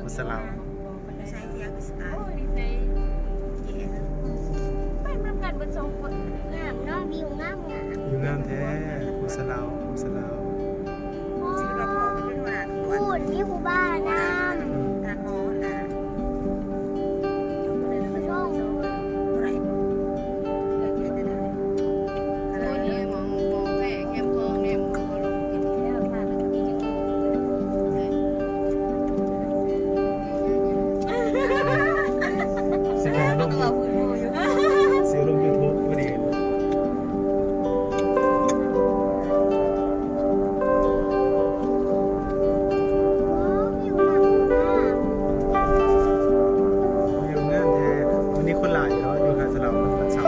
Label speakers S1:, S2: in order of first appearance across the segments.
S1: มุสลาว
S2: ใช้เสียก็สไตล์
S3: ใน
S2: เย็น
S3: ไปมากันบนสองคนงามเนาะวิวงามงาม
S1: อยู่งามแท้มุสลาวมุสลาว
S2: ชีวิตเราพอมันเป็นหัวหน้าตำรวจ
S3: พูดมีครูบ้านน้ำ
S2: การมอนะ
S3: ช่อง
S2: อะไรบ้างเกิดเหตุอะไรอะไร
S4: นี่มองแฝงแคมทองเนี่ยมองลงกินแล้วผ่านแล้วก็มีที่อื่น
S1: สิเป็นลง
S4: เราพูดอยู่
S1: เสียลงยูทูบพอดี
S3: วิวงามมาก
S1: อยู่งามแท้วันนี้คนหลายเนาะอยู่หาดสลาวมันเช้า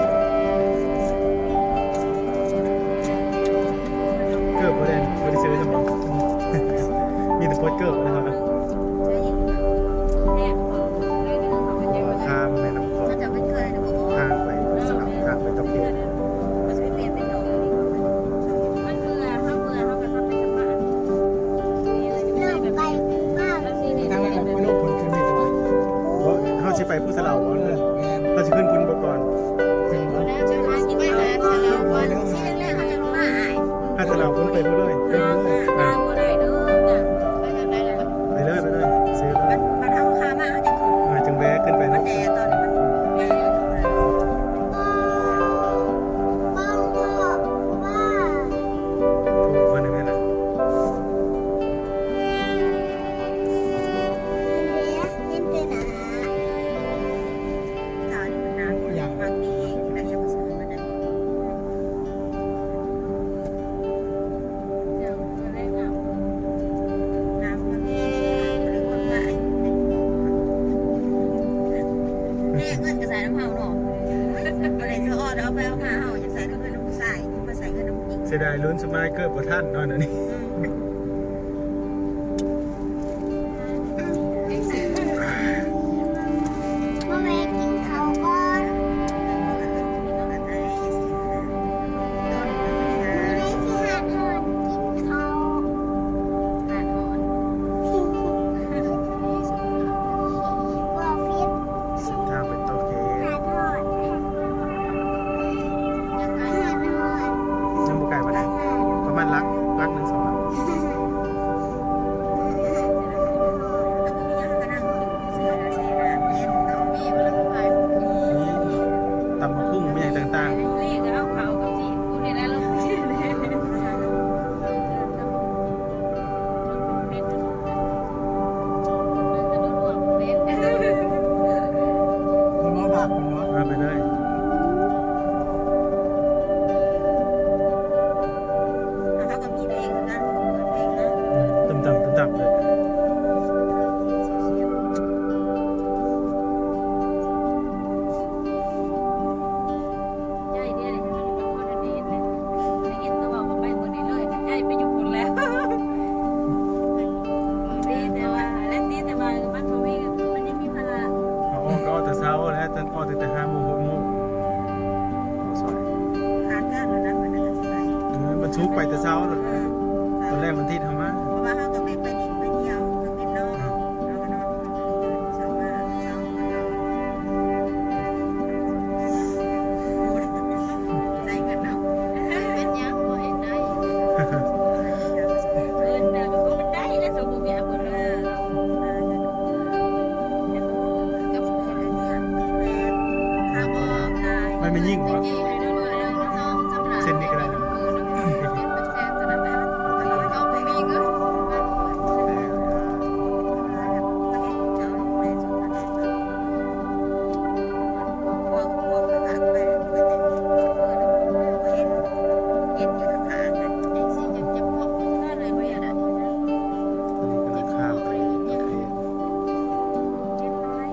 S1: เกิดประเด็นบริซื้อสมองมีแต่โพสเกิดนะครับนะ
S2: จะยิง
S4: แน่เลยนี่เขาเป็นยังไง
S1: ข้ามแม่น้ำคลอง
S2: ถ้าจะไม่เคยนะบอกว่า
S1: ทางไปสลาวทางไปตะเกียบ
S2: มันจะไม่เปลี่ยนเป็นดอกเลยดีกว่ามันชอบ
S4: มันเบื่อเขาก็ต้องไปสมัครมีอะไรจะ
S3: เริ่ม
S4: ไป
S3: ไปมาก
S4: แล้วนี่นี่
S5: ทางนั้นไม่รู้ผลขึ้นไม่ตัว
S1: เพราะเขาสิไปผู้สลาวก่อนเลยเขาสิขึ้นพุ่นบ่ก่อน
S5: ขึ้นมา
S4: แล้วจะหากินไม่หาจะเราวัน
S2: ซีแรกๆเขาจะลงมาอาย
S1: หาดสลาวพุ่นไปพุ่นเลย
S4: ทางก็ได้เด้อไปทางไหนล่ะ
S1: ไปเลยไปเลยซื้อเล
S2: มั
S1: ย
S2: นเท่าค่ามากเขาจะขึ้น
S1: จึงแวะขึ้นไป
S2: มั
S1: นะ
S2: นแดดตอนนี้มันแดดอยู่เลย
S3: บ้างก็ว่า
S1: ถูกคนหนึ่งนั่นแหละ
S3: เห็นเป็นอา
S2: ตานี่มันน้ำอย่างบางทีแต่ยังไม่ซื้อมันได้
S4: เดี๋ยวจะได้งาม
S2: น้ำมันหรือว่าง่ายนี่เงินกระแสน้ำเฮาเนาะอะไรจะออดเอาไปเอามาเฮาอยากใส่เงินน้ำผู้ชายมาใส่เงินน้ำผู้หญิง
S1: เสียดายลุ้นสมัยเกิดประท่านนอนอันนี้
S3: เมื่อแม่กินเขาวก่อนไม่ได้สิหาทอดกินเขา
S4: หาทอน
S3: ว่าฟิต
S1: เส้นทางไปโตเกียว
S3: หาทอด
S4: ยังไง
S3: หาทอด
S1: น้ำบุกไก่มาได้ประมาณลักหนึ่งสองลัก
S2: ก็นั่งอยู่เสื้อเสื้อเย็นเนาะ
S4: มีเวลาไป
S1: นี่ตำมะพุ่งไม่อย่างต่าง
S4: นี่ก็เอาเขากับสีกูเนี่ยนะลูกชื่อเลยเป็น
S5: มันว่าบาปมันว่า
S1: ๆมาไปเลย
S2: เขาก็มีเพลงกันเปิดเพลงนะ
S1: ต่ำๆเลย
S4: ใหญ่เนี่ยเลยมันเป็นคนดีเลยได้ยินตัวบอกว่าไปคนนี้เลยใหญ่ไปอยู่คนแล้วดีแต่ว่าและดีแต่ว่ามันบ่มีมันยังมีพลัง
S1: เขาอ้อก็อ้อแต่เช้าแล้วจนอ้อแต่5 โมง 6 โมงสวย
S2: ขาดกันแล้วนะมันน่าจะสบาย
S1: มันชุกไปแต่เช้าตอนแรกมันที่ทำมา
S2: เพราะว่าเขาต้องไปดินไปเที่ยวก็เป็นน้องเราก็นอนตื่นเช้ามาเช้ามาใจเงินเอา
S4: เป็นยังบ่เห็นได้เพิ่นน่ะก็มันได้แล้วสมบูรณ์แบบเพิ่นเลยกับเพิ่นเนี่ยถ้าบ่ได้
S1: มันไม่ยิ่งเหรอ
S4: ให้ดูเลย2สำหรับ
S1: เส้นนี้ก็ได้นะ
S4: มือนึงเป็นแฟนตอนนั้นแบบเขาบ่มีเงิน ไอ้สิจะพบได้เลยบ่อยากได้
S1: ตอนนี้กำลังข้ามไปโตเกียว
S4: เจ็บร้อย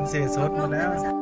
S1: เสียสดหมดแล้ว